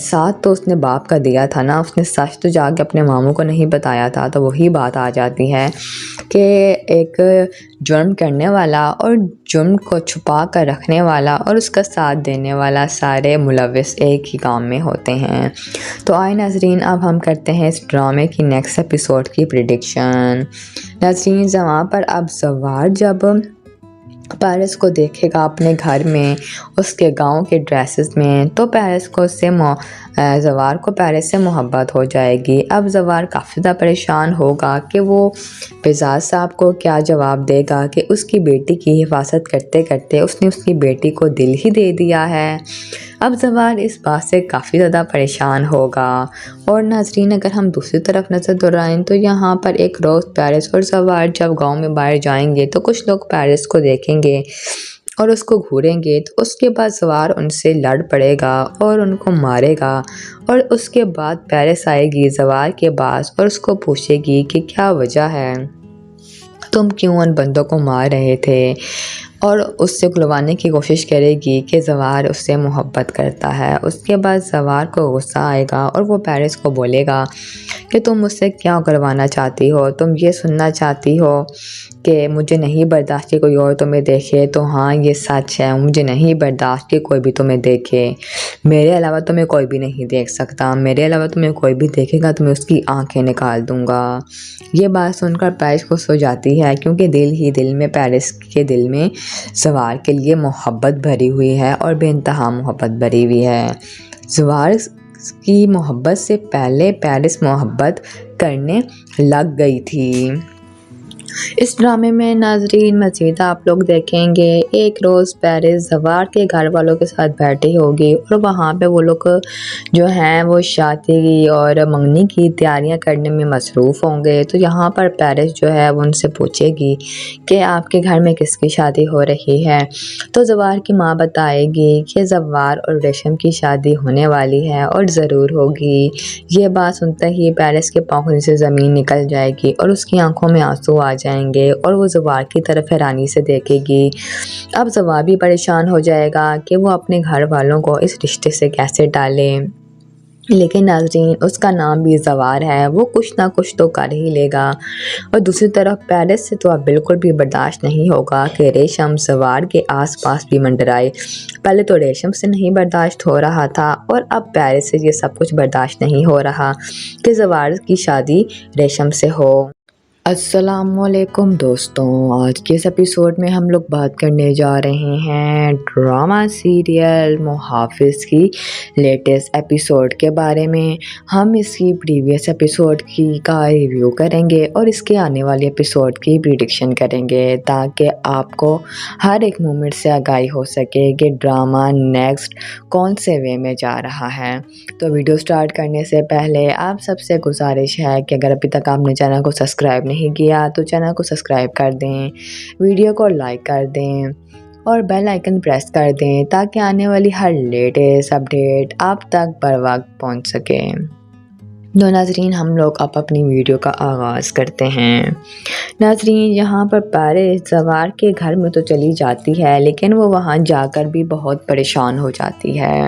ساتھ تو اس نے باپ کا دیا تھا نا، اس نے سچ تو جا کے اپنے ماموں کو نہیں بتایا تھا، تو وہی بات آ جاتی ہے کہ ایک جرم کرنے والا اور جرم کو چھپا کر رکھنے والا اور اس کا ساتھ دینے والا سارے ملوث ایک ہی کام میں ہوتے ہیں۔ تو آئے ناظرین، اب ہم کرتے ہیں اس ڈرامے کی نیکسٹ ایپیسوڈ کی پریڈکشن۔ ناظرین، وہاں پر اب زوار جب پیرس کو دیکھے گا اپنے گھر میں اس کے گاؤں کے ڈریسز میں، تو زوار کو پیرس سے محبت ہو جائے گی۔ اب زوار کافی زیادہ پریشان ہوگا کہ وہ بزاز صاحب کو کیا جواب دے گا کہ اس کی بیٹی کی حفاظت کرتے کرتے اس نے اس کی بیٹی کو دل ہی دے دیا ہے۔ اب زوار اس بات سے کافی زیادہ پریشان ہوگا۔ اور ناظرین، اگر ہم دوسری طرف نظر دوڑائیں تو یہاں پر ایک روز پیرس اور زوار جب گاؤں میں باہر جائیں گے تو کچھ لوگ پیرس کو دیکھیں گے اور اس کو گھوریں گے، تو اس کے بعد زوار ان سے لڑ پڑے گا اور ان کو مارے گا، اور اس کے بعد پیرس آئے گی زوار کے پاس اور اس کو پوچھے گی کہ کیا وجہ ہے، تم کیوں ان بندوں کو مار رہے تھے، اور اس سے کھلوانے کی کوشش کرے گی کہ زوار اس سے محبت کرتا ہے۔ اس کے بعد زوار کو غصہ آئے گا اور وہ پیرس کو بولے گا کہ تم مجھ سے کیا کروانا چاہتی ہو، تم یہ سننا چاہتی ہو کہ مجھے نہیں برداشت کہ کوئی اور تمہیں دیکھے، تو ہاں یہ سچ ہے، مجھے نہیں برداشت کہ کوئی بھی تمہیں دیکھے، میرے علاوہ تمہیں کوئی بھی نہیں دیکھ سکتا، میرے علاوہ تمہیں کوئی بھی دیکھے گا تو میں اس کی آنکھیں نکال دوں گا۔ یہ بات سن کر پیرس خوش ہو جاتی ہے، کیونکہ دل ہی دل میں پیرس کے دل میں زوار کے لیے محبت بھری ہوئی ہے اور بے انتہا محبت بھری ہوئی ہے۔ زوار کی محبت سے پہلے پیرس محبت کرنے لگ گئی تھی۔ اس ڈرامے میں ناظرین مزید آپ لوگ دیکھیں گے ایک روز پیرس زوار کے گھر والوں کے ساتھ بیٹھی ہوگی اور وہاں پہ وہ لوگ جو ہیں وہ شادی اور منگنی کی تیاریاں کرنے میں مصروف ہوں گے۔ تو یہاں پر پیرس جو ہے وہ ان سے پوچھے گی کہ آپ کے گھر میں کس کی شادی ہو رہی ہے، تو زوار کی ماں بتائے گی کہ زوار اور ریشم کی شادی ہونے والی ہے اور ضرور ہوگی۔ یہ بات سنتے ہی پیرس کے پاؤں سے زمین نکل جائے گی اور اس کی آنکھوں میں آنسو آ جائیں گے اور وہ زوار کی طرف حیرانی سے دیکھے گی۔ اب زوار بھی پریشان ہو جائے گا کہ وہ اپنے گھر والوں کو اس رشتے سے کیسے ڈالے، لیکن ناظرین اس کا نام بھی زوار ہے، وہ کچھ نہ کچھ تو کر ہی لے گا۔ اور دوسری طرف پیرس سے تو اب بالکل بھی برداشت نہیں ہوگا کہ ریشم زوار کے آس پاس بھی منڈرائے۔ پہلے تو ریشم سے نہیں برداشت ہو رہا تھا اور اب پیرس سے یہ سب کچھ برداشت نہیں ہو رہا کہ زوار کی شادی ریشم سے ہو۔ السلام علیکم دوستوں، آج کے اس ایپیسوڈ میں ہم لوگ بات کرنے جا رہے ہیں ڈرامہ سیریل محافظ کی لیٹسٹ ایپیسوڈ کے بارے میں۔ ہم اس کی پریویس ایپیسوڈ کا ریویو کریں گے اور اس کے آنے والے ایپیسوڈ کی پریڈکشن کریں گے تاکہ آپ کو ہر ایک مومنٹ سے آگاہی ہو سکے کہ ڈرامہ نیکسٹ کون سے وے میں جا رہا ہے۔ تو ویڈیو سٹارٹ کرنے سے پہلے آپ سب سے گزارش ہے کہ اگر ابھی تک آپ نے چینل کو سبسکرائب نہیں کیا تو چینل کو سبسکرائب کر دیں، ویڈیو کو لائک کر دیں اور بیل آئیکن پریس کر دیں تاکہ آنے والی ہر لیٹسٹ اپڈیٹ آپ تک بر وقت پہنچ سکے۔ تو ناظرین ہم لوگ اب اپنی ویڈیو کا آغاز کرتے ہیں۔ ناظرین یہاں پر پیرس زوار کے گھر میں تو چلی جاتی ہے لیکن وہ وہاں جا کر بھی بہت پریشان ہو جاتی ہے۔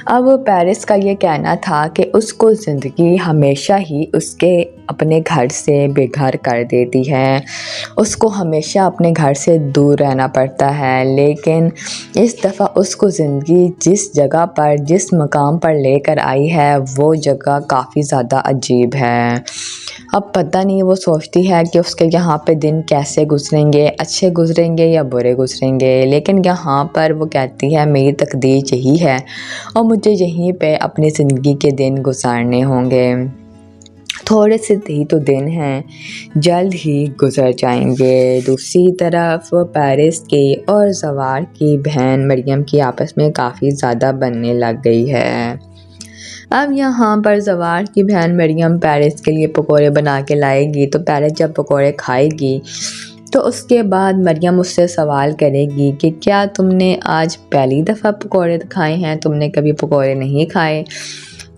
اب پیرس کا یہ کہنا تھا کہ اس کو زندگی ہمیشہ ہی اس کے اپنے گھر سے بے گھر کر دیتی ہے، اس کو ہمیشہ اپنے گھر سے دور رہنا پڑتا ہے، لیکن اس دفعہ اس کو زندگی جس جگہ پر جس مقام پر لے کر آئی ہے وہ جگہ کافی زیادہ عجیب ہے۔ اب پتہ نہیں وہ سوچتی ہے کہ اس کے یہاں پہ دن کیسے گزریں گے، اچھے گزریں گے یا برے گزریں گے، لیکن یہاں پر وہ کہتی ہے میری تقدیر یہی ہے اور مجھے یہیں پہ اپنی زندگی کے دن گزارنے ہوں گے۔ تھوڑے سے ہی تو دن ہیں، جلد ہی گزر جائیں گے۔ دوسری طرف پیرس کی اور زوار کی بہن مریم کی آپس میں کافی زیادہ بننے لگ گئی ہے۔ اب یہاں پر زوار کی بہن مریم پیرس کے لیے پکوڑے بنا کے لائے گی، تو پیرس جب پکوڑے کھائے گی تو اس کے بعد مریم اس سے سوال کرے گی کہ کیا تم نے آج پہلی دفعہ پکوڑے کھائے ہیں، تم نے کبھی پکوڑے نہیں کھائے؟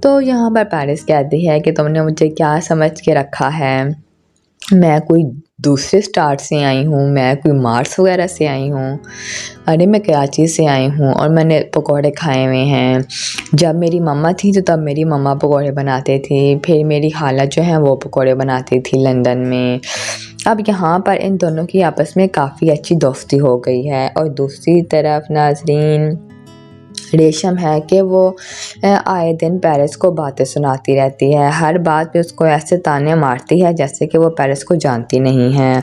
تو یہاں پر پیرس کہتی ہے کہ تم نے مجھے کیا سمجھ کے رکھا ہے، میں کوئی دوسرے اسٹار سے آئی ہوں، میں کوئی مارس وغیرہ سے آئی ہوں، ارے میں کراچی سے آئی ہوں اور میں نے پکوڑے کھائے ہوئے ہیں۔ جب میری مما تھی تو تب میری مما پکوڑے بناتے تھی، پھر میری خالہ جو ہیں وہ پکوڑے بناتی تھی لندن میں۔ اب یہاں پر ان دونوں کی آپس میں کافی اچھی دوستی ہو گئی ہے۔ اور دوسری طرف ناظرین ریشم ہے کہ وہ آئے دن پیرس کو باتیں سناتی رہتی ہے، ہر بات پہ اس کو ایسے تانے مارتی ہے جیسے کہ وہ پیرس کو جانتی نہیں ہے۔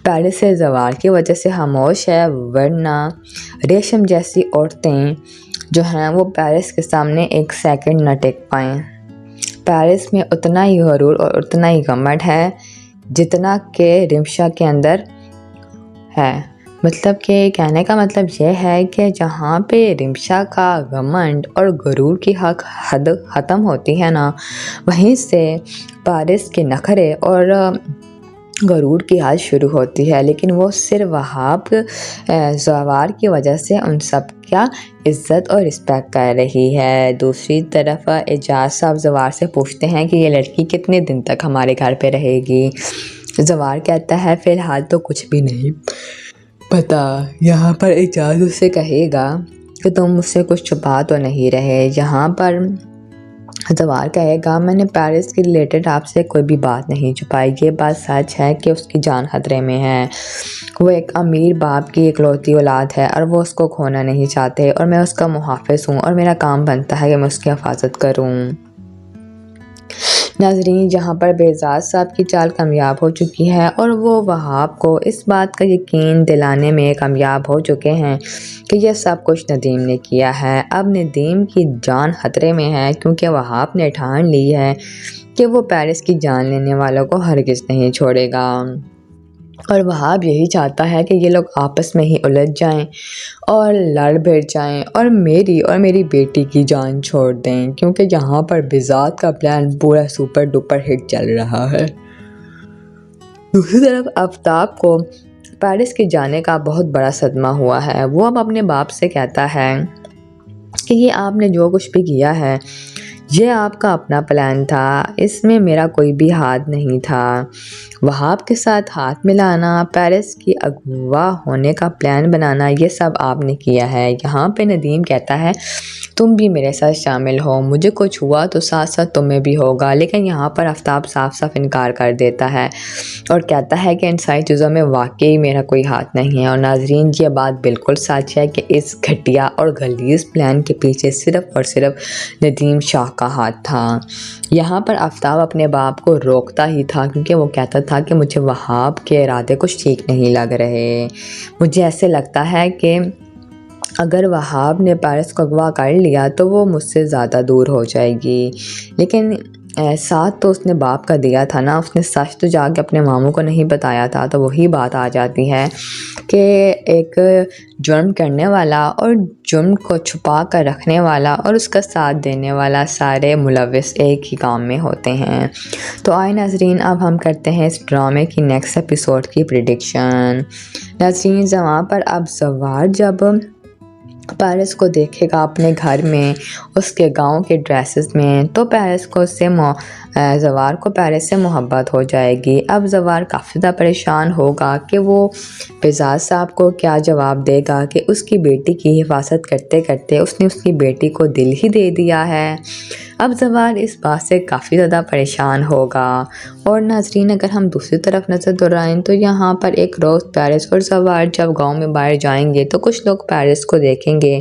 پیرس سے زوال کی وجہ سے خاموش ہے، ورنہ ریشم جیسی عورتیں جو ہیں وہ پیرس کے سامنے ایک سیکنڈ نہ ٹک پائیں۔ پیرس میں اتنا ہی غرور اور اتنا ہی گھمنڈ ہے جتنا کہ رمشا کے اندر ہے۔ مطلب کہ کہنے کا مطلب یہ ہے کہ جہاں پہ رمشا کا گھمنڈ اور غرور کی حد ختم ہوتی ہے نا، وہیں سے پیرس کے نخرے اور غرور کی حد شروع ہوتی ہے۔ لیکن وہ صرف وہاب زوار کی وجہ سے ان سب کا عزت اور رسپیکٹ کر رہی ہے۔ دوسری طرف اعجاز صاحب زوار سے پوچھتے ہیں کہ یہ لڑکی کتنے دن تک ہمارے گھر پہ رہے گی۔ زوار کہتا ہے فی الحال تو کچھ بھی نہیں پتا۔ یہاں پر اعجاز اس سے کہے گا کہ تم مجھ سے کچھ چھپا تو نہیں رہے۔ یہاں پر زوار کہے گا میں نے پیرس کے ریلیٹڈ آپ سے کوئی بھی بات نہیں چھپائی، یہ بات سچ ہے کہ اس کی جان خطرے میں ہے۔ وہ ایک امیر باپ کی اکلوتی اولاد ہے اور وہ اس کو کھونا نہیں چاہتے، اور میں اس کا محافظ ہوں اور میرا کام بنتا ہے کہ میں اس کی حفاظت کروں۔ ناظرین جہاں پر بہزاد صاحب کی چال کامیاب ہو چکی ہے اور وہ وہاب کو اس بات کا یقین دلانے میں کامیاب ہو چکے ہیں کہ یہ سب کچھ ندیم نے کیا ہے۔ اب ندیم کی جان خطرے میں ہے کیونکہ وہاب نے ٹھان لی ہے کہ وہ پیرس کی جان لینے والوں کو ہرگز نہیں چھوڑے گا، اور وہاب یہی چاہتا ہے کہ یہ لوگ آپس میں ہی الجھ جائیں اور لڑ بھڑ جائیں اور میری بیٹی کی جان چھوڑ دیں، کیونکہ یہاں پر بہزاد کا پلان پورا سپر ڈوپر ہٹ چل رہا ہے۔ دوسری طرف آفتاب کو پیرس کے جانے کا بہت بڑا صدمہ ہوا ہے۔ وہ اب اپنے باپ سے کہتا ہے کہ یہ آپ نے جو کچھ بھی کیا ہے یہ آپ کا اپنا پلان تھا، اس میں میرا کوئی بھی ہاتھ نہیں تھا۔ وہاب کے ساتھ ہاتھ ملانا، پیرس کی اغوا ہونے کا پلان بنانا، یہ سب آپ نے کیا ہے۔ یہاں پہ ندیم کہتا ہے تم بھی میرے ساتھ شامل ہو، مجھے کچھ ہوا تو ساتھ ساتھ تمہیں بھی ہوگا، لیکن یہاں پر آفتاب صاف صاف انکار کر دیتا ہے اور کہتا ہے کہ ان ساری چیزوں میں واقعی میرا کوئی ہاتھ نہیں ہے۔ اور ناظرین یہ بات بالکل سچ ہے کہ اس گھٹیا اور غلیظ پلان کے پیچھے صرف اور صرف ندیم شاہ کا ہاتھ تھا۔ یہاں پر آفتاب اپنے باپ کو روکتا ہی تھا کیونکہ وہ کہتا تھا کہ مجھے وہاب کے ارادے کچھ ٹھیک نہیں لگ رہے، مجھے ایسے لگتا ہے کہ اگر وہاب نے پیرس کو اغوا کر لیا تو وہ مجھ سے زیادہ دور ہو جائے گی۔ لیکن ساتھ تو اس نے باپ کا دیا تھا نا، اس نے سچ تو جا کے اپنے ماموں کو نہیں بتایا تھا، تو وہی بات آ جاتی ہے کہ ایک جرم کرنے والا اور جرم کو چھپا کر رکھنے والا اور اس کا ساتھ دینے والا سارے ملوث ایک ہی کام میں ہوتے ہیں۔ تو آئے ناظرین اب ہم کرتے ہیں اس ڈرامے کی نیکسٹ ایپیسوڈ کی پریڈکشن۔ ناظرین وہاں پر اب زوار جب پیرس کو دیکھے گا اپنے گھر میں اس کے گاؤں کے ڈریسز میں تو زوار کو پیرس سے محبت ہو جائے گی۔ اب زوار کافی زیادہ پریشان ہوگا کہ وہ بہزاد صاحب کو کیا جواب دے گا کہ اس کی بیٹی کی حفاظت کرتے کرتے اس نے اس کی بیٹی کو دل ہی دے دیا ہے۔ اب زوار اس بات سے کافی زیادہ پریشان ہوگا۔ اور ناظرین اگر ہم دوسری طرف نظر دوڑائیں تو یہاں پر ایک روز پیرس اور زوار جب گاؤں میں باہر جائیں گے تو کچھ لوگ پیرس کو دیکھیں گے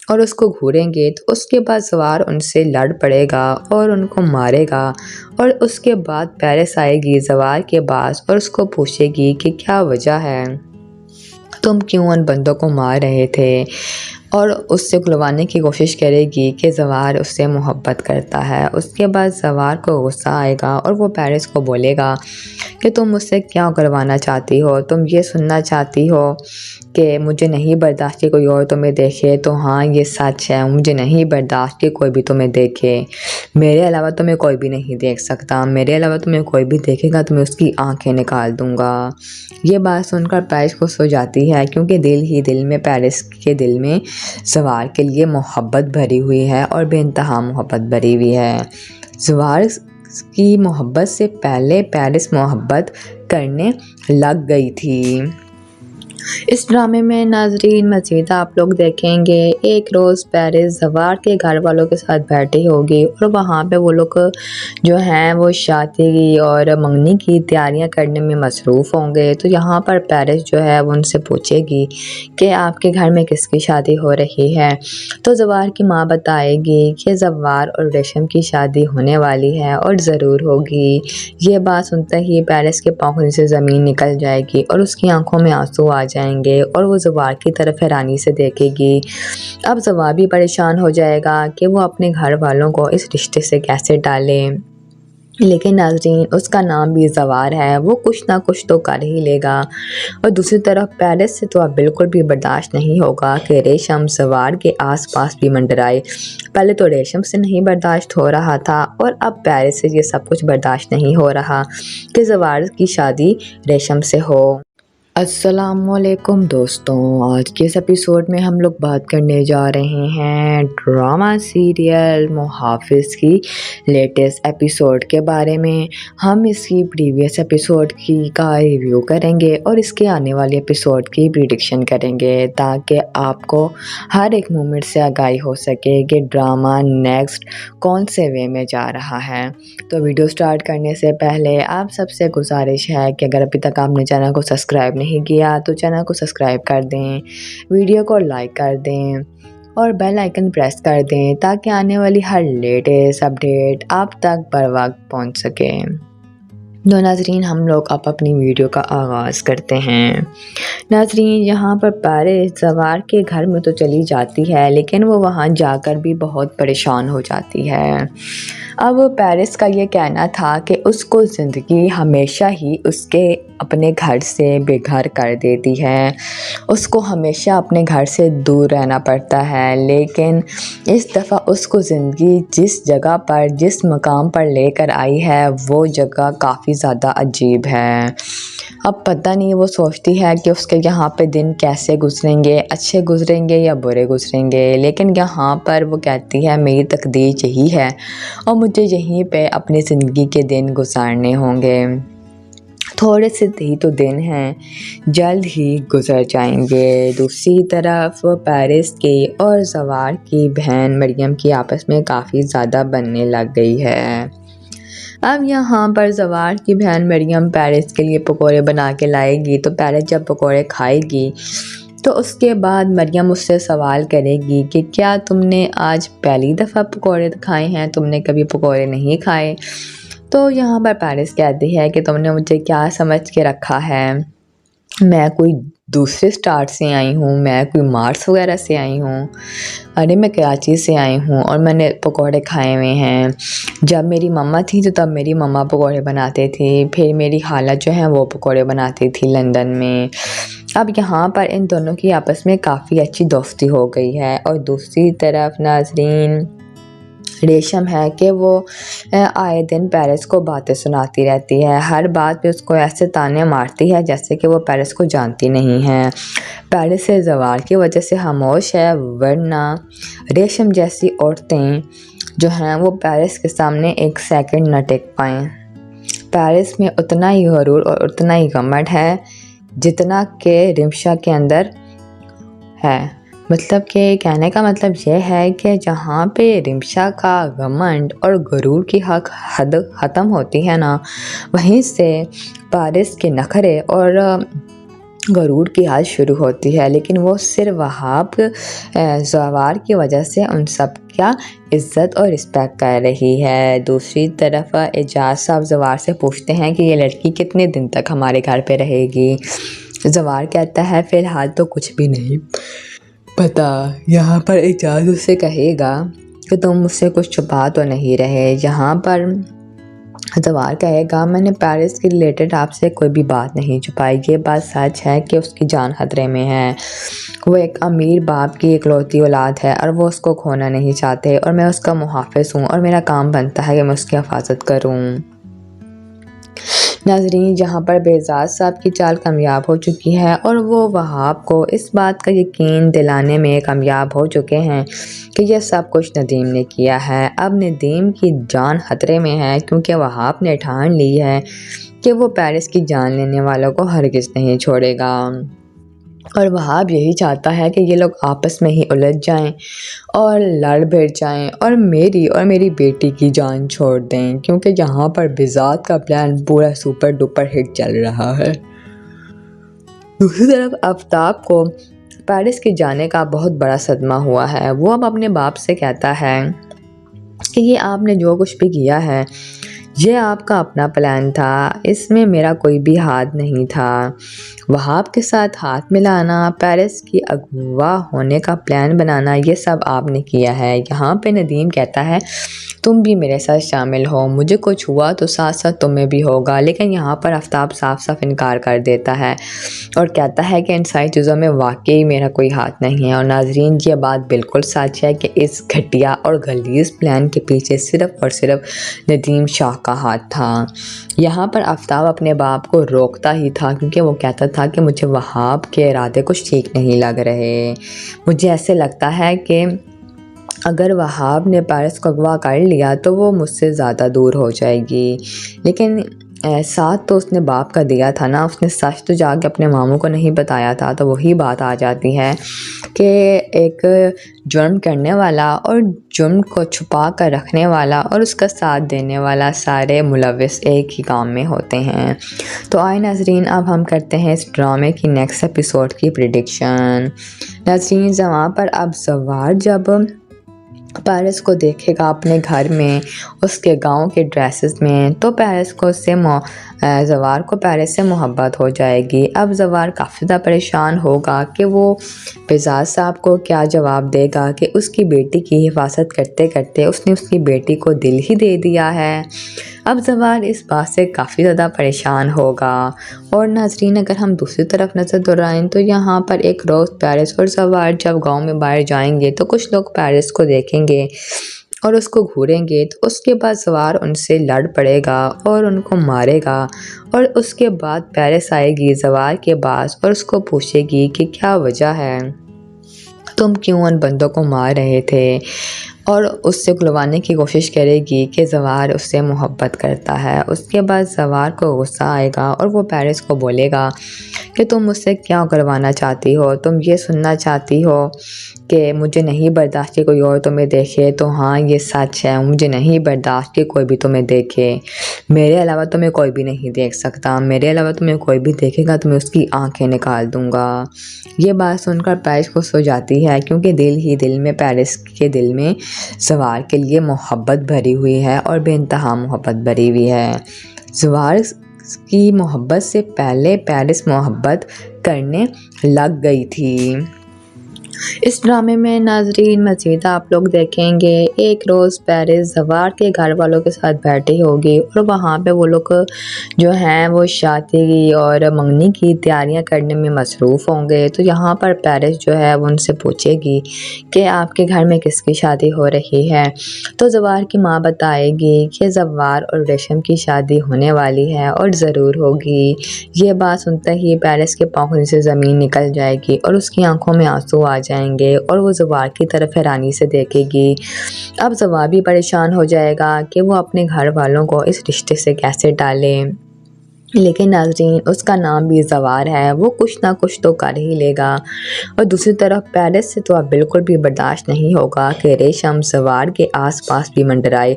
اور اس کو گھوریں گے، تو اس کے بعد زوار ان سے لڑ پڑے گا اور ان کو مارے گا، اور اس کے بعد پیرس آئے گی زوار کے پاس اور اس کو پوچھے گی کہ کیا وجہ ہے، تم کیوں ان بندوں کو مار رہے تھے، اور اس سے کھلوانے کی کوشش کرے گی کہ زوار اس سے محبت کرتا ہے۔ اس کے بعد زوار کو غصہ آئے گا اور وہ پیرس کو بولے گا کہ تم مجھ سے کیا کروانا چاہتی ہو، تم یہ سننا چاہتی ہو کہ مجھے نہیں برداشت کہ کوئی اور تمہیں دیکھے، تو ہاں یہ سچ ہے، مجھے نہیں برداشت کہ کوئی بھی تمہیں دیکھے، میرے علاوہ تمہیں کوئی بھی نہیں دیکھ سکتا، میرے علاوہ تمہیں کوئی بھی دیکھے گا تو میں اس کی آنکھیں نکال دوں گا۔ یہ بات سن کر پیرس خوش ہو جاتی ہے کیونکہ دل ہی دل میں پیرس کے دل میں زوار کے لیے محبت بھری ہوئی ہے اور بے انتہا محبت بھری ہوئی ہے۔ زوار کی محبت سے پہلے پیرس محبت کرنے لگ گئی تھی۔ اس ڈرامے میں ناظرین مزید آپ لوگ دیکھیں گے ایک روز پیرس زوار کے گھر والوں کے ساتھ بیٹھی ہوگی اور وہاں پہ وہ لوگ جو ہیں وہ شادی اور منگنی کی تیاریاں کرنے میں مصروف ہوں گے۔ تو یہاں پر پیرس جو ہے وہ ان سے پوچھے گی کہ آپ کے گھر میں کس کی شادی ہو رہی ہے۔ تو زوار کی ماں بتائے گی کہ زوار اور ریشم کی شادی ہونے والی ہے اور ضرور ہوگی۔ یہ بات سنتے ہی پیرس کے پاؤں سے زمین نکل جائے گی اور اس کی آنکھوں میں آنسو آ جائیں گے اور وہ زوار کی طرف حیرانی سے دیکھے گی۔ اب زوار بھی پریشان ہو جائے گا کہ وہ اپنے گھر والوں کو اس رشتے سے کیسے ڈالے، لیکن ناظرین اس کا نام بھی زوار ہے، وہ کچھ نہ کچھ تو کر ہی لے گا۔ اور دوسری طرف پیرس سے تو اب بالکل بھی برداشت نہیں ہوگا کہ ریشم زوار کے آس پاس بھی منڈرائے۔ پہلے تو ریشم سے نہیں برداشت ہو رہا تھا اور اب پیرس سے یہ سب کچھ برداشت نہیں ہو رہا کہ زوار کی شادی ریشم سے ہو۔ السلام علیکم دوستوں، آج کے اس ایپیسوڈ میں ہم لوگ بات کرنے جا رہے ہیں ڈرامہ سیریل محافظ کی لیٹسٹ ایپیسوڈ کے بارے میں۔ ہم اس کی پریویس ایپیسوڈ کا ریویو کریں گے اور اس کے آنے والے ایپیسوڈ کی پریڈکشن کریں گے تاکہ آپ کو ہر ایک مومنٹ سے آگاہی ہو سکے کہ ڈرامہ نیکسٹ کون سے وے میں جا رہا ہے۔ تو ویڈیو سٹارٹ کرنے سے پہلے آپ سب سے گزارش ہے کہ اگر ابھی تک آپ نے چینل کو سبسکرائب نہیں کیا تو چینل کو سبسکرائب کر دیں، ویڈیو کو لائک کر دیں اور بیل آئیکن پریس کر دیں تاکہ آنے والی ہر لیٹسٹ اپڈیٹ آپ تک بر وقت پہنچ سکے۔ تو ناظرین ہم لوگ اب اپنی ویڈیو کا آغاز کرتے ہیں۔ ناظرین یہاں پر پیرس زوار کے گھر میں تو چلی جاتی ہے لیکن وہ وہاں جا کر بھی بہت پریشان ہو جاتی ہے۔ اب پیرس کا یہ کہنا تھا کہ اس کو زندگی ہمیشہ ہی اس کے اپنے گھر سے بے گھر کر دیتی ہے، اس کو ہمیشہ اپنے گھر سے دور رہنا پڑتا ہے، لیکن اس دفعہ اس کو زندگی جس جگہ پر جس مقام پر لے کر آئی ہے وہ جگہ کافی زیادہ عجیب ہے۔ اب پتہ نہیں وہ سوچتی ہے کہ اس کے یہاں پہ دن کیسے گزریں گے، اچھے گزریں گے یا برے گزریں گے، لیکن یہاں پر وہ کہتی ہے میری تقدیر یہی ہے اور مجھے یہیں پہ اپنی زندگی کے دن گزارنے ہوں گے۔ تھوڑے سے ہی تو دن ہیں، جلد ہی گزر جائیں گے۔ دوسری طرف پیرس کی اور زوار کی بہن مریم کی آپس میں کافی زیادہ بننے لگ گئی ہے۔ اب یہاں پر زوار کی بہن مریم پیرس کے لیے پکوڑے بنا کے لائے گی، تو پیرس جب پکوڑے کھائے گی تو اس کے بعد مریم اس سے سوال کرے گی کہ کیا تم نے آج پہلی دفعہ پکوڑے کھائے ہیں، تم نے کبھی پکوڑے نہیں کھائے؟ تو یہاں پر پیرس کہتی ہے کہ تم نے مجھے کیا سمجھ کے رکھا ہے، میں کوئی دوسرے اسٹار سے آئی ہوں، میں کوئی مارس وغیرہ سے آئی ہوں؟ ارے میں کراچی سے آئی ہوں اور میں نے پکوڑے کھائے ہوئے ہیں۔ جب میری مما تھی تو تب میری مما پکوڑے بناتے تھی، پھر میری خالہ جو ہیں وہ پکوڑے بناتی تھی لندن میں۔ اب یہاں پر ان دونوں کی آپس میں کافی اچھی دوستی ہو گئی ہے۔ اور دوسری طرف ناظرین ریشم ہے کہ وہ آئے دن پیرس کو باتیں سناتی رہتی ہے، ہر بات پہ اس کو ایسے تانے مارتی ہے جیسے کہ وہ پیرس کو جانتی نہیں ہے۔ پیرس سے زوال کی وجہ سے خاموش ہے، ورنہ ریشم جیسی عورتیں جو ہیں وہ پیرس کے سامنے ایک سیکنڈ نہ ٹک پائیں۔ پیرس میں اتنا ہی غرور اور اتنا ہی گھمنڈ ہے جتنا کہ رمشا کے اندر ہے۔ مطلب کہ کہنے کا مطلب یہ ہے کہ جہاں پہ رمشا کا گھمنڈ اور غرور کی حد ختم ہوتی ہے نا، وہیں سے پیرس کے نخرے اور غرور کی حد شروع ہوتی ہے، لیکن وہ صرف وہاب زوار کی وجہ سے ان سب کا عزت اور رسپیکٹ کر رہی ہے۔ دوسری طرف اعجاز صاحب زوار سے پوچھتے ہیں کہ یہ لڑکی کتنے دن تک ہمارے گھر پہ رہے گی؟ زوار کہتا ہے فی الحال تو کچھ بھی نہیں پتا۔ یہاں پر اعجاز اس سے کہے گا کہ تم مجھ سے کچھ چھپا تو نہیں رہے؟ یہاں پر زوار کہے گا میں نے پیرس کے ریلیٹڈ آپ سے کوئی بھی بات نہیں چھپائی، یہ بات سچ ہے کہ اس کی جان خطرے میں ہے، وہ ایک امیر باپ کی اکلوتی اولاد ہے اور وہ اس کو کھونا نہیں چاہتے، اور میں اس کا محافظ ہوں اور میرا کام بنتا ہے کہ میں اس کی حفاظت کروں۔ ناظرین، جہاں پر بہزاد صاحب کی چال کامیاب ہو چکی ہے اور وہ وہاب کو اس بات کا یقین دلانے میں کامیاب ہو چکے ہیں کہ یہ سب کچھ ندیم نے کیا ہے۔ اب ندیم کی جان خطرے میں ہے کیونکہ وہاب نے ٹھان لی ہے کہ وہ پیرس کی جان لینے والوں کو ہرگز نہیں چھوڑے گا، اور وہاب یہی چاہتا ہے کہ یہ لوگ آپس میں ہی الجھ جائیں اور لڑ بھڑ جائیں اور میری بیٹی کی جان چھوڑ دیں، کیونکہ یہاں پر بہزاد کا پلان پورا سپر ڈوپر ہٹ چل رہا ہے۔ دوسری طرف آفتاب کو پیرس کے جانے کا بہت بڑا صدمہ ہوا ہے۔ وہ اب اپنے باپ سے کہتا ہے کہ یہ آپ نے جو کچھ بھی کیا ہے یہ آپ کا اپنا پلان تھا، اس میں میرا کوئی بھی ہاتھ نہیں تھا۔ وہاب کے ساتھ ہاتھ ملانا، پیرس کی اغوا ہونے کا پلان بنانا، یہ سب آپ نے کیا ہے۔ یہاں پہ ندیم کہتا ہے تم بھی میرے ساتھ شامل ہو، مجھے کچھ ہوا تو ساتھ ساتھ تمہیں بھی ہوگا، لیکن یہاں پر آفتاب صاف صاف انکار کر دیتا ہے اور کہتا ہے کہ ان ساری چیزوں میں واقعی میرا کوئی ہاتھ نہیں ہے۔ اور ناظرین، یہ بات بالکل سچ ہے کہ اس گھٹیا اور غلیظ پلان کے پیچھے صرف اور صرف ندیم شاہ کا ہاتھ تھا۔ یہاں پر آفتاب اپنے باپ کو روکتا ہی تھا کیونکہ وہ کہتا تھا کہ مجھے وہاب کے ارادے کچھ ٹھیک نہیں لگ رہے، مجھے ایسے لگتا ہے کہ اگر وہاب نے پیرس کو اغوا کر لیا تو وہ مجھ سے زیادہ دور ہو جائے گی، لیکن ساتھ تو اس نے باپ کا دیا تھا نا، اس نے سچ تو جا کے اپنے ماموں کو نہیں بتایا تھا۔ تو وہی بات آ جاتی ہے کہ ایک جرم کرنے والا اور جرم کو چھپا کر رکھنے والا اور اس کا ساتھ دینے والا سارے ملوث ایک ہی کام میں ہوتے ہیں۔ تو آئے ناظرین، اب ہم کرتے ہیں اس ڈرامے کی نیکسٹ ایپیسوڈ کی پریڈکشن۔ ناظرین، وہاں پر اب زوار جب پیرس کو دیکھے گا اپنے گھر میں اس کے گاؤں کے ڈریسز میں تو زوار کو پیرس سے محبت ہو جائے گی۔ اب زوار کافی زیادہ پریشان ہوگا کہ وہ بہزاد صاحب کو کیا جواب دے گا کہ اس کی بیٹی کی حفاظت کرتے کرتے اس نے اس کی بیٹی کو دل ہی دے دیا ہے۔ اب زوار اس بات سے کافی زیادہ پریشان ہوگا۔ اور ناظرین، اگر ہم دوسری طرف نظر دوڑائیں تو یہاں پر ایک روز پیرس اور زوار جب گاؤں میں باہر جائیں گے تو کچھ لوگ پیرس کو دیکھیں گے اور اس کو گھوریں گے، تو اس کے بعد زوار ان سے لڑ پڑے گا اور ان کو مارے گا، اور اس کے بعد پیرس آئے گی زوار کے پاس اور اس کو پوچھے گی کہ کیا وجہ ہے، تم کیوں ان بندوں کو مار رہے تھے، اور اس سے کھلوانے کی کوشش کرے گی کہ زوار اس سے محبت کرتا ہے۔ اس کے بعد زوار کو غصہ آئے گا اور وہ پیرس کو بولے گا کہ تم مجھ سے کیا کروانا چاہتی ہو، تم یہ سننا چاہتی ہو کہ مجھے نہیں برداشت کہ کوئی اور تمہیں دیکھے، تو ہاں یہ سچ ہے، مجھے نہیں برداشت کہ کوئی بھی تمہیں دیکھے، میرے علاوہ تمہیں کوئی بھی نہیں دیکھ سکتا، میرے علاوہ تمہیں کوئی بھی دیکھے گا تو میں اس کی آنکھیں نکال دوں گا۔ یہ بات سن کر پیرس خوش ہو جاتی ہے کیونکہ دل ہی دل میں پیرس کے دل میں زوار کے لیے محبت بھری ہوئی ہے اور بے انتہا محبت بھری ہوئی ہے۔ زوار کی محبت سے پہلے پیرس محبت کرنے لگ گئی تھی۔ اس ڈرامے میں ناظرین مزید آپ لوگ دیکھیں گے ایک روز پیرس زوار کے گھر والوں کے ساتھ بیٹھی ہوگی اور وہاں پہ وہ لوگ جو ہیں وہ شادی اور منگنی کی تیاریاں کرنے میں مصروف ہوں گے۔ تو یہاں پر پیرس جو ہے وہ ان سے پوچھے گی کہ آپ کے گھر میں کس کی شادی ہو رہی ہے، تو زوار کی ماں بتائے گی کہ زوار اور ریشم کی شادی ہونے والی ہے اور ضرور ہوگی۔ یہ بات سنتے ہی پیرس کے پاؤں سے زمین نکل جائے گی اور اس کی آنکھوں میں آنسو آ جائیں گے اور وہ زوار کی طرف حیرانی سے دیکھے گی۔ اب زوار بھی پریشان ہو جائے گا کہ وہ اپنے گھر والوں کو اس رشتے سے کیسے ڈالے، لیکن ناظرین اس کا نام بھی زوار ہے، وہ کچھ نہ کچھ تو کر ہی لے گا۔ اور دوسری طرف پیرس سے تو اب بالکل بھی برداشت نہیں ہوگا کہ ریشم زوار کے آس پاس بھی منڈرائے۔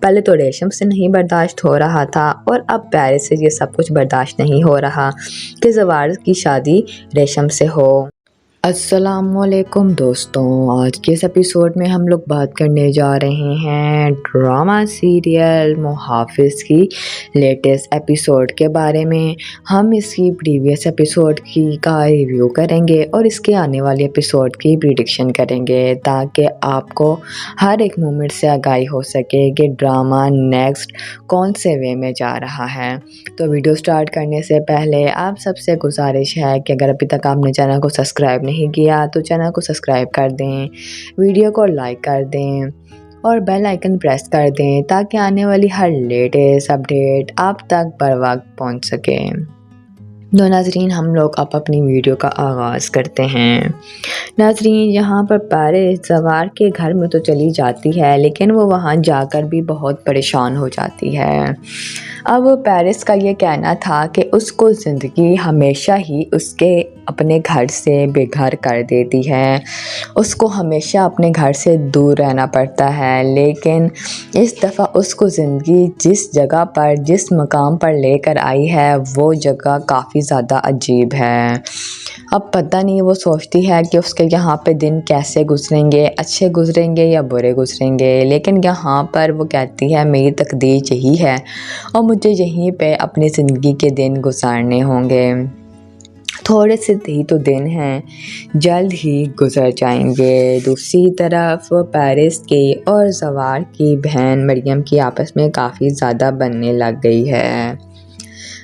پہلے تو ریشم سے نہیں برداشت ہو رہا تھا اور اب پیرس سے یہ سب کچھ برداشت نہیں ہو رہا کہ زوار کی شادی ریشم سے ہو۔ السلام علیکم دوستوں، آج کے اس ایپیسوڈ میں ہم لوگ بات کرنے جا رہے ہیں ڈرامہ سیریل محافظ کی لیٹسٹ ایپیسوڈ کے بارے میں۔ ہم اس کی پریویس ایپیسوڈ کا ریویو کریں گے اور اس کے آنے والے ایپیسوڈ کی پریڈکشن کریں گے تاکہ آپ کو ہر ایک مومنٹ سے آگاہی ہو سکے کہ ڈرامہ نیکسٹ کون سے وے میں جا رہا ہے۔ تو ویڈیو سٹارٹ کرنے سے پہلے آپ سب سے گزارش ہے کہ اگر ابھی تک آپ نے چینل کو سبسکرائب نہیں کیا تو چینل کو سبسکرائب کر دیں، ویڈیو کو لائک کر دیں اور بیل آئکن پریس کر دیں تاکہ آنے والی ہر لیٹسٹ اپڈیٹ آپ تک بر وقت پہنچ سکے۔ تو ناظرین ہم لوگ اب اپنی ویڈیو کا آغاز کرتے ہیں۔ ناظرین یہاں پر پیرس زوار کے گھر میں تو چلی جاتی ہے لیکن وہ وہاں جا کر بھی بہت پریشان ہو جاتی ہے۔ اب پیرس کا یہ کہنا تھا کہ اس کو زندگی ہمیشہ ہی اس کے اپنے گھر سے بے گھر کر دیتی ہے، اس کو ہمیشہ اپنے گھر سے دور رہنا پڑتا ہے، لیکن اس دفعہ اس کو زندگی جس جگہ پر جس مقام پر لے کر آئی ہے وہ جگہ کافی زیادہ عجیب ہے۔ اب پتہ نہیں وہ سوچتی ہے کہ اس کے یہاں پہ دن کیسے گزریں گے، اچھے گزریں گے یا برے گزریں گے، لیکن یہاں پر وہ کہتی ہے میری تقدیر یہی ہے اور مجھے یہیں پہ اپنی زندگی کے دن گزارنے ہوں گے۔ تھوڑے سے ہی تو دن ہیں، جلد ہی گزر جائیں گے۔ دوسری طرف پیرس کی اور زوار کی بہن مریم کی آپس میں کافی زیادہ بننے لگ گئی ہے۔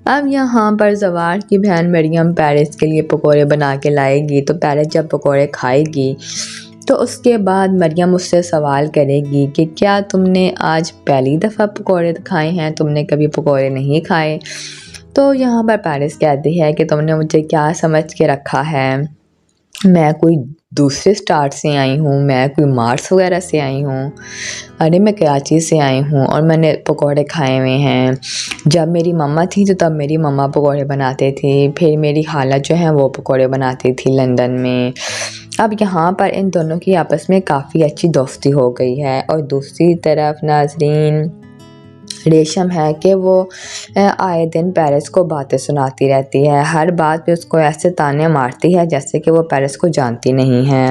اب یہاں پر زوار کی بہن مریم پیرس کے لیے پکوڑے بنا کے لائے گی، تو پیرس جب پکوڑے کھائے گی تو اس کے بعد مریم اس سے سوال کرے گی کہ کیا تم نے آج پہلی دفعہ پکوڑے کھائے ہیں، تم نے کبھی پکوڑے نہیں کھائے؟ تو یہاں پر پیرس کہتی ہے کہ تم نے مجھے کیا سمجھ کے رکھا ہے، میں کوئی دوسرے سٹار سے آئی ہوں، میں کوئی مارس وغیرہ سے آئی ہوں، ارے میں کراچی سے آئی ہوں اور میں نے پکوڑے کھائے ہوئے ہیں۔ جب میری مما تھی تو تب میری مما پکوڑے بناتے تھی، پھر میری خالہ جو ہیں وہ پکوڑے بناتی تھی لندن میں۔ اب یہاں پر ان دونوں کی آپس میں کافی اچھی دوستی ہو گئی ہے۔ اور دوسری طرف ناظرین ریشم ہے کہ وہ آئے دن پیرس کو باتیں سناتی رہتی ہے، ہر بات پہ اس کو ایسے تانے مارتی ہے جیسے کہ وہ پیرس کو جانتی نہیں ہے۔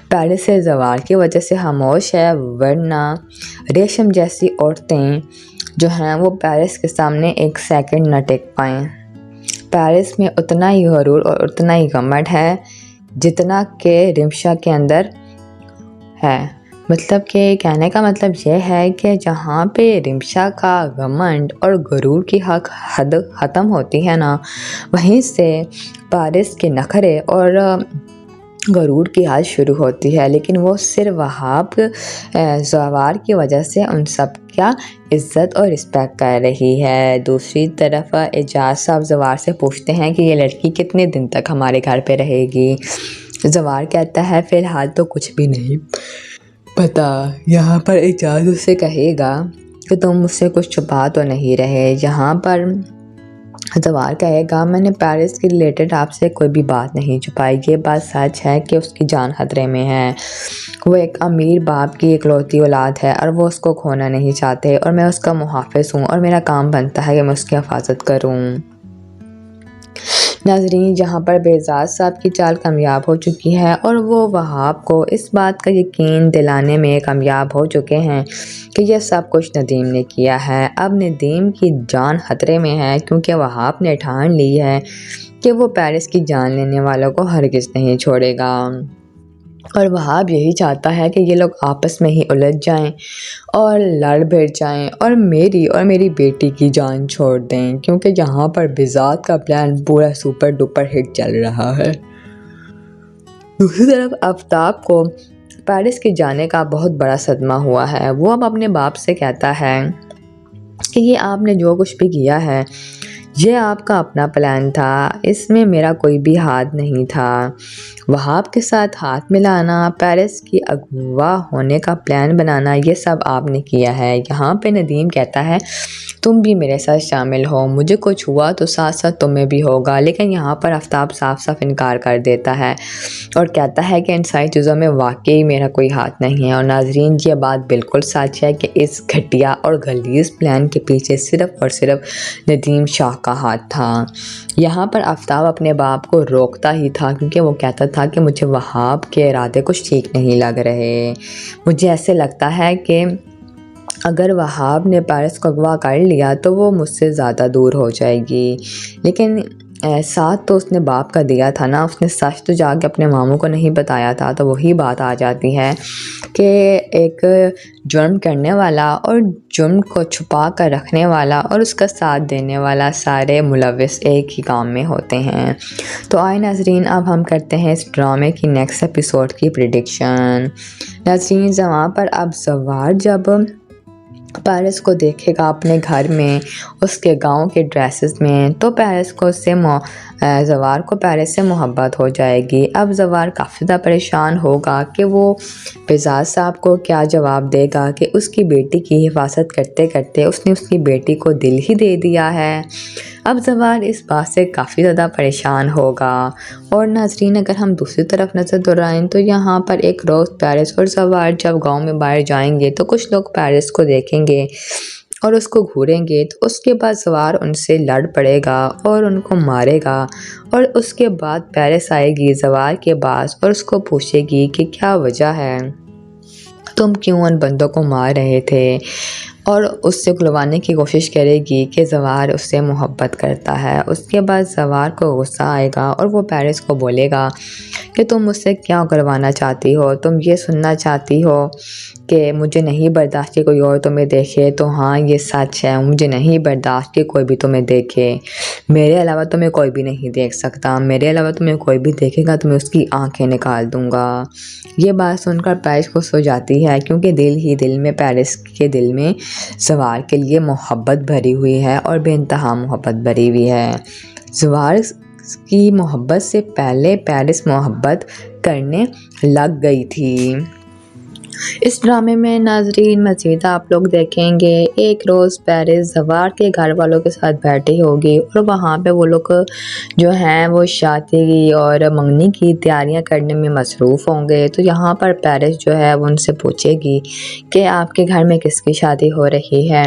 پیرس سے زوار کی وجہ سے خاموش ہے، ورنہ ریشم جیسی عورتیں جو ہیں وہ پیرس کے سامنے ایک سیکنڈ نہ ٹک پائیں۔ پیرس میں اتنا ہی غرور اور اتنا ہی گھمنڈ ہے جتنا کہ رمشا کے اندر ہے۔ مطلب کہ کہنے کا مطلب یہ ہے کہ جہاں پہ رمشا کا گھمنڈ اور غرور کی حد ختم ہوتی ہے نا، وہیں سے پیرس کے نخرے اور غرور کی حد شروع ہوتی ہے، لیکن وہ صرف وہاب زوار کی وجہ سے ان سب کا عزت اور رسپیکٹ کر رہی ہے۔ دوسری طرف اعجاز صاحب زوار سے پوچھتے ہیں کہ یہ لڑکی کتنے دن تک ہمارے گھر پہ رہے گی؟ زوار کہتا ہے فی الحال تو کچھ بھی نہیں پتا۔ یہاں پر اعجاز اس سے کہے گا کہ تم مجھ سے کچھ چھپا تو نہیں رہے۔ یہاں پر زوار کہے گا میں نے پیرس کے ریلیٹڈ آپ سے کوئی بھی بات نہیں چھپائی، یہ بات سچ ہے کہ اس کی جان خطرے میں ہے، وہ ایک امیر باپ کی اکلوتی اولاد ہے اور وہ اس کو کھونا نہیں چاہتے، اور میں اس کا محافظ ہوں اور میرا کام بنتا ہے کہ میں اس کی حفاظت کروں۔ ناظرین جہاں پر بہزاد صاحب کی چال کامیاب ہو چکی ہے اور وہ وہاب کو اس بات کا یقین دلانے میں کامیاب ہو چکے ہیں کہ یہ سب کچھ ندیم نے کیا ہے۔ اب ندیم کی جان خطرے میں ہے کیونکہ وہاب نے ٹھان لی ہے کہ وہ پیرس کی جان لینے والوں کو ہرگز نہیں چھوڑے گا، اور وہاب یہی چاہتا ہے کہ یہ لوگ آپس میں ہی الجھ جائیں اور لڑ بھڑ جائیں اور میری بیٹی کی جان چھوڑ دیں، کیونکہ یہاں پر بہزاد کا پلان پورا سپر ڈوپر ہٹ چل رہا ہے۔ دوسری طرف آفتاب کو پیرس کے جانے کا بہت بڑا صدمہ ہوا ہے۔ وہ اب اپنے باپ سے کہتا ہے کہ یہ آپ نے جو کچھ بھی کیا ہے یہ آپ کا اپنا پلان تھا، اس میں میرا کوئی بھی ہاتھ نہیں تھا۔ وہاب کے ساتھ ہاتھ ملانا، پیرس کی اغوا ہونے کا پلان بنانا، یہ سب آپ نے کیا ہے۔ یہاں پہ ندیم کہتا ہے تم بھی میرے ساتھ شامل ہو، مجھے کچھ ہوا تو ساتھ ساتھ تمہیں بھی ہوگا، لیکن یہاں پر آفتاب صاف صاف انکار کر دیتا ہے اور کہتا ہے کہ ان ساری چیزوں میں واقعی میرا کوئی ہاتھ نہیں ہے۔ اور ناظرین یہ بات بالکل سچ ہے کہ اس گھٹیا اور غلیظ پلان کے پیچھے صرف اور صرف ندیم شاہ کا ہاتھ تھا۔ یہاں پر آفتاب اپنے باپ کو روکتا ہی تھا کیونکہ وہ کہتا تھا کہ مجھے وہاب کے ارادے کچھ ٹھیک نہیں لگ رہے، مجھے ایسے لگتا ہے کہ اگر وہاب نے پیرس کو اغوا کر لیا تو وہ مجھ سے زیادہ دور ہو جائے گی، لیکن ساتھ تو اس نے باپ کا دیا تھا نا، اس نے سچ تو جا کے اپنے ماموں کو نہیں بتایا تھا، تو وہی بات آ جاتی ہے کہ ایک جرم کرنے والا اور جرم کو چھپا کر رکھنے والا اور اس کا ساتھ دینے والا سارے ملوث ایک ہی کام میں ہوتے ہیں۔ تو آئے ناظرین، اب ہم کرتے ہیں اس ڈرامے کی نیکسٹ ایپیسوڈ کی پریڈکشن۔ ناظرین، وہاں پر اب زوار جب پیرس کو دیکھے گا اپنے گھر میں اس کے گاؤں کے ڈریسز میں، تو زوار کو پیرس سے محبت ہو جائے گی۔ اب زوار کافی زیادہ پریشان ہوگا کہ وہ بزاز صاحب کو کیا جواب دے گا کہ اس کی بیٹی کی حفاظت کرتے کرتے اس نے اس کی بیٹی کو دل ہی دے دیا ہے۔ اب زوار اس بات سے کافی زیادہ پریشان ہوگا۔ اور ناظرین، اگر ہم دوسری طرف نظر دوڑائیں تو یہاں پر ایک روز پیرس اور زوار جب گاؤں میں باہر جائیں گے تو کچھ لوگ پیرس کو دیکھیں گے اور اس کو گھوریں گے، تو اس کے بعد زوار ان سے لڑ پڑے گا اور ان کو مارے گا، اور اس کے بعد پیرس آئے گی زوار کے پاس اور اس کو پوچھے گی کہ کیا وجہ ہے، تم کیوں ان بندوں کو مار رہے تھے، اور اس سے گلوانے کی کوشش کرے گی کہ زوار اس سے محبت کرتا ہے۔ اس کے بعد زوار کو غصہ آئے گا اور وہ پیرس کو بولے گا کہ تم مجھ سے کیا کروانا چاہتی ہو، تم یہ سننا چاہتی ہو کہ مجھے نہیں برداشت کہ کوئی اور تمہیں دیکھے، تو ہاں یہ سچ ہے، مجھے نہیں برداشت کہ کوئی بھی تمہیں دیکھے، میرے علاوہ تمہیں کوئی بھی نہیں دیکھ سکتا، میرے علاوہ تمہیں کوئی بھی دیکھے گا تو میں اس کی آنکھیں نکال دوں گا۔ یہ بات سن کر پیرس خوش ہو جاتی ہے، کیونکہ دل ہی دل میں پیرس کے دل میں زوار کے لیے محبت بھری ہوئی ہے اور بے انتہا محبت بھری ہوئی ہے۔ زوار کی محبت سے پہلے پیرس محبت کرنے لگ گئی تھی۔ اس ڈرامے میں ناظرین مزید آپ لوگ دیکھیں گے ایک روز پیرس زوار کے گھر والوں کے ساتھ بیٹھی ہوگی اور وہاں پہ وہ لوگ جو ہیں وہ شادی اور منگنی کی تیاریاں کرنے میں مصروف ہوں گے۔ تو یہاں پر پیرس جو ہے وہ ان سے پوچھے گی کہ آپ کے گھر میں کس کی شادی ہو رہی ہے،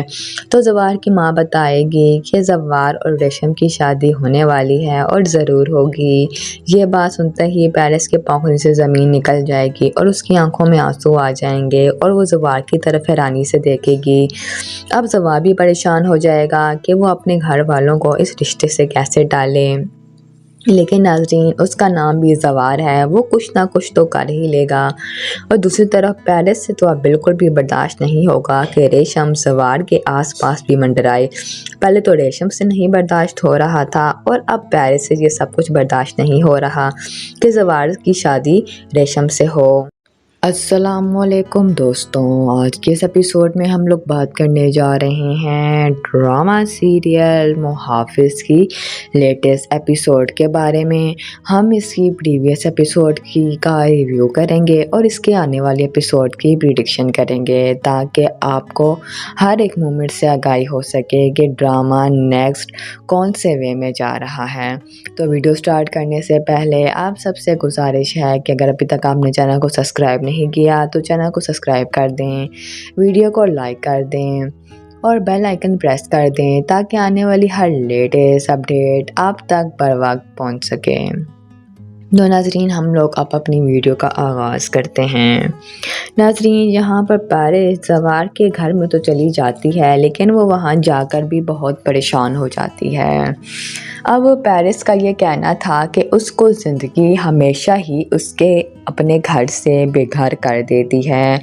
تو زوار کی ماں بتائے گی کہ زوار اور ریشم کی شادی ہونے والی ہے اور ضرور ہوگی۔ یہ بات سنتے ہی پیرس کے پاؤں سے زمین نکل جائے گی اور اس کی آنکھوں میں آنسو آ جائیں گے اور وہ زوار کی طرف حیرانی سے دیکھے گی۔ اب زوار بھی پریشان ہو جائے گا کہ وہ اپنے گھر والوں کو اس رشتے سے کیسے ڈالے، لیکن ناظرین اس کا نام بھی زوار ہے، وہ کچھ نہ کچھ تو کر ہی لے گا۔ اور دوسری طرف پیرس سے تو اب بالکل بھی برداشت نہیں ہوگا کہ ریشم زوار کے آس پاس بھی منڈرائے۔ پہلے تو ریشم سے نہیں برداشت ہو رہا تھا اور اب پیرس سے یہ سب کچھ برداشت نہیں ہو رہا کہ زوار کی شادی ریشم سے ہو۔ السلام علیکم دوستوں، آج کے اس ایپیسوڈ میں ہم لوگ بات کرنے جا رہے ہیں ڈرامہ سیریل محافظ کی لیٹسٹ ایپیسوڈ کے بارے میں۔ ہم اس کی پریویس ایپیسوڈ کا ریویو کریں گے اور اس کے آنے والے ایپیسوڈ کی پریڈکشن کریں گے تاکہ آپ کو ہر ایک مومنٹ سے آگاہی ہو سکے کہ ڈرامہ نیکسٹ کون سے وے میں جا رہا ہے۔ تو ویڈیو سٹارٹ کرنے سے پہلے آپ سب سے گزارش ہے کہ اگر ابھی تک آپ نے چینل کو سبسکرائب نہیں کیا تو چینل کو سبسکرائب کر دیں، ویڈیو کو لائک کر دیں اور بیل آئیکن پریس کر دیں تاکہ آنے والی ہر لیٹسٹ اپڈیٹ آپ تک بر وقت پہنچ سکے۔ تو ناظرین ہم لوگ اب اپنی ویڈیو کا آغاز کرتے ہیں۔ ناظرین یہاں پر پیرس زوار کے گھر میں تو چلی جاتی ہے لیکن وہ وہاں جا کر بھی بہت پریشان ہو جاتی ہے۔ اب پیرس کا یہ کہنا تھا کہ اس کو زندگی ہمیشہ ہی اس کے اپنے گھر سے بے گھر کر دیتی ہے،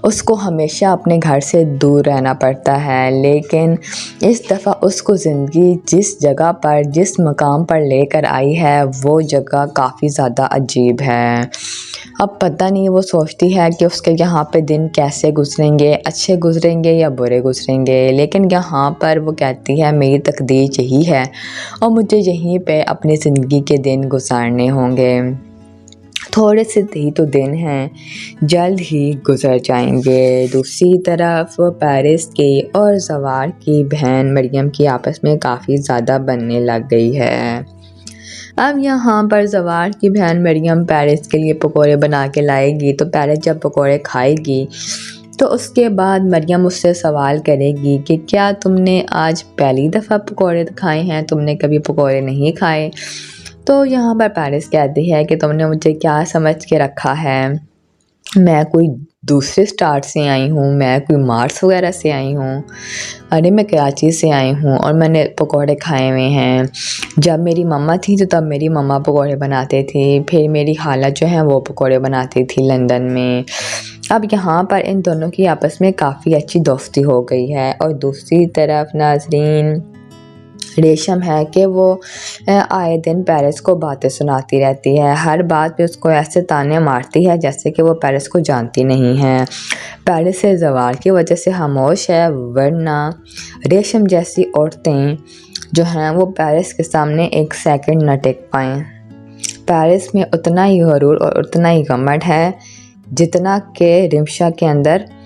اس کو ہمیشہ اپنے گھر سے دور رہنا پڑتا ہے، لیکن اس دفعہ اس کو زندگی جس جگہ پر جس مقام پر لے کر آئی ہے وہ جگہ کافی زیادہ عجیب ہے۔ اب پتہ نہیں وہ سوچتی ہے کہ اس کے یہاں پہ دن کیسے گزریں گے، اچھے گزریں گے یا برے گزریں گے، لیکن یہاں پر وہ کہتی ہے میری تقدیر یہی ہے اور مجھے یہیں پہ اپنی زندگی کے دن گزارنے ہوں گے۔ تھوڑے سے ہی تو دن ہیں، جلد ہی گزر جائیں گے۔ دوسری طرف پیرس کی اور زوار کی بہن مریم کی آپس میں کافی زیادہ بننے لگ گئی ہے۔ اب یہاں پر زوار کی بہن مریم پیرس کے لیے پکوڑے بنا کے لائے گی، تو پیرس جب پکوڑے کھائے گی تو اس کے بعد مریم اس سے سوال کرے گی کہ کیا تم نے آج پہلی دفعہ پکوڑے کھائے ہیں، تم نے کبھی پکوڑے نہیں کھائے؟ تو یہاں پر پیرس کہتی ہے کہ تم نے مجھے کیا سمجھ کے رکھا ہے، میں کوئی دوسرے اسٹارٹ سے آئی ہوں، میں کوئی مارس وغیرہ سے آئی ہوں، ارے میں کراچی سے آئی ہوں اور میں نے پکوڑے کھائے ہوئے ہیں۔ جب میری مما تھی تو تب میری مما پکوڑے بناتے تھی، پھر میری خالہ جو ہیں وہ پکوڑے بناتی تھی لندن میں۔ اب یہاں پر ان دونوں کی آپس میں کافی اچھی دوستی ہو گئی ہے، اور دوسری طرف ناظرین ریشم ہے کہ وہ آئے دن پیرس کو باتیں سناتی رہتی ہے، ہر بات پہ اس کو ایسے تانے مارتی ہے جیسے کہ وہ پیرس کو جانتی نہیں ہے۔ پیرس سے زوال کی وجہ سے خاموش ہے، ورنہ ریشم جیسی عورتیں جو ہیں وہ پیرس کے سامنے ایک سیکنڈ نہ ٹک پائیں۔ پیرس میں اتنا ہی غرور اور اتنا ہی گھمنڈ ہے جتنا کہ رمشا کے اندر